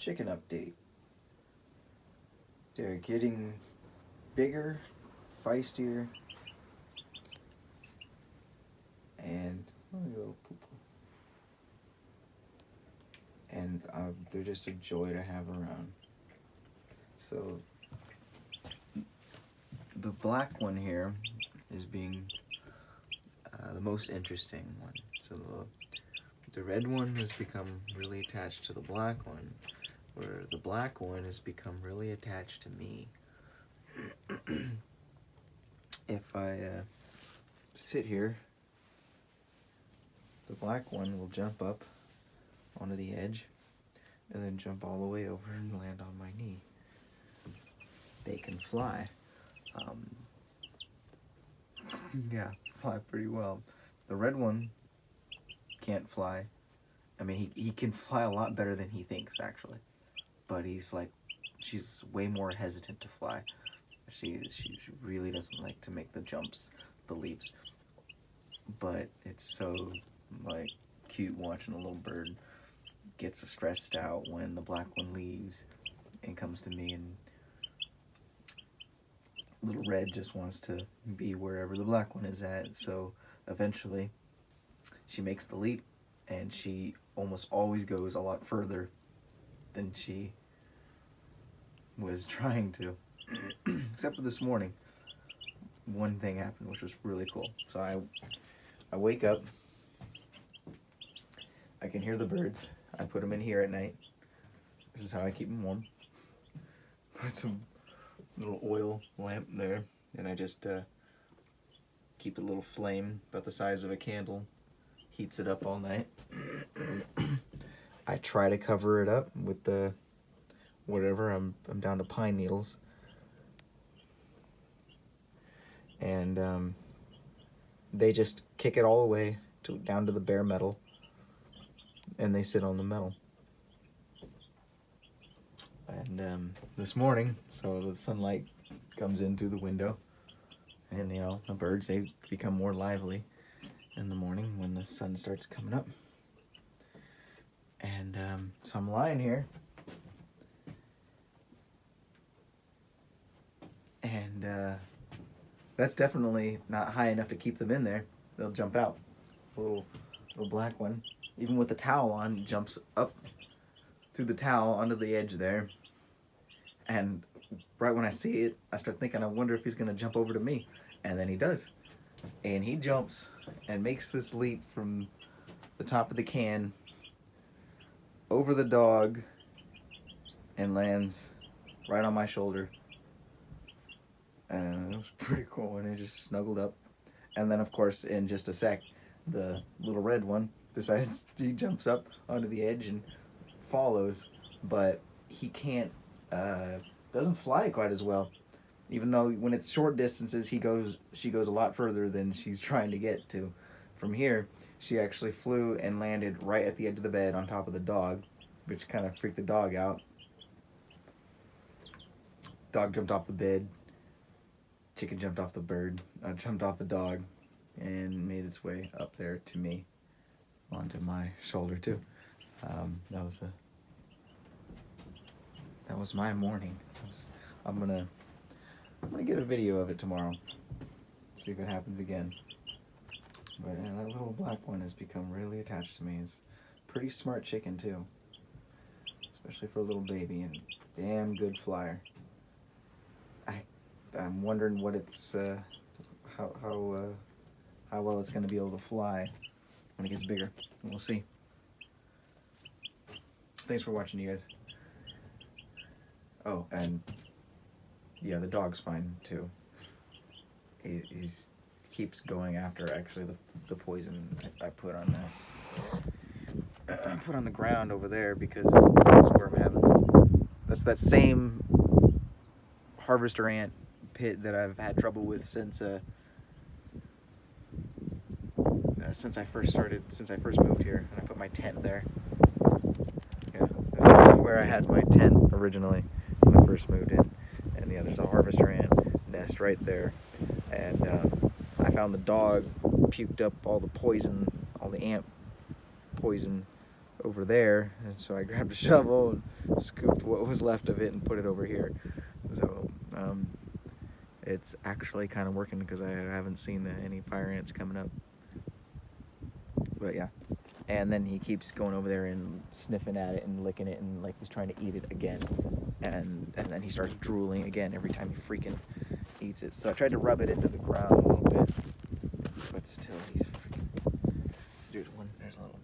chicken update. They're getting bigger, feistier, and little poo-poo. And they're just a joy to have around. So the black one here is being the most interesting one. So the red one has become really attached to the black one, where the black one has become really attached to me. If I sit here, the black one will jump up onto the edge and then jump all the way over and land on my knee. They can fly. Yeah, fly pretty well. The red one can't fly. I mean, he can fly a lot better than he thinks, actually. But she's way more hesitant to fly. She really doesn't like to make the jumps, the leaps. But it's so, cute watching a little bird gets stressed out when the black one leaves and comes to me, and little red just wants to be wherever the black one is at. So eventually she makes the leap, and she almost always goes a lot further than she was trying to. Except for this morning, one thing happened which was really cool. So I wake up, I can hear the birds. I put them in here at night. This is how I keep them warm. Put some little oil lamp there, and I just keep a little flame about the size of a candle, heats it up all night. I try to cover it up with the whatever, I'm down to pine needles, and they just kick it all away down to the bare metal, and they sit on the metal. And this morning, so the sunlight comes in through the window, and the birds, they become more lively in the morning when the sun starts coming up. And so I'm lying here, and that's definitely not high enough to keep them in there. They'll jump out. Little black one, even with the towel on, jumps up through the towel onto the edge there. And right when I see it, I start thinking, I wonder if he's going to jump over to me. And then he does. And he jumps and makes this leap from the top of the can over the dog and lands right on my shoulder. And it was pretty cool. And he just snuggled up. And then, of course, in just a sec, the little red one decides, he jumps up onto the edge and follows. But he can't, doesn't fly quite as well. Even though when it's short distances, she goes a lot further than she's trying to get to. From here, she actually flew and landed right at the edge of the bed on top of the dog, which kind of freaked the dog out. Dog jumped off the bed. Chicken jumped off the bird, jumped off the dog, and made its way up there to me, onto my shoulder too. That was my morning. I'm gonna get a video of it tomorrow. See if it happens again. But yeah, that little black one has become really attached to me. It's a pretty smart chicken too, especially for a little baby, and damn good flyer. I'm wondering what it's how well it's going to be able to fly when it gets bigger. We'll see. Thanks for watching, you guys. Oh, and yeah, the dog's fine too. He keeps going after actually the poison I put on the ground over there, because that's where I'm having. That's that same harvester ant pit that I've had trouble with since I first moved here, and I put my tent there. Yeah, this is where I had my tent originally when I first moved in, and yeah, there's a harvester ant nest right there, and I found the dog puked up all the poison, all the ant poison over there, and so I grabbed a shovel and scooped what was left of it and put it over here. So it's actually kind of working because I haven't seen any fire ants coming up. But yeah, and then he keeps going over there and sniffing at it and licking it and like he's trying to eat it again, and then he starts drooling again every time he freaking eats it. So I tried to rub it into the ground a little bit, but still he's freaking. There's a little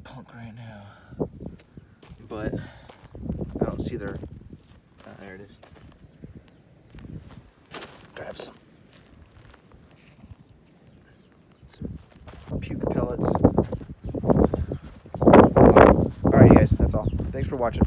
punk right now, but I don't see their. There it is. Grab some puke pellets. Alright, you guys, that's all. Thanks for watching.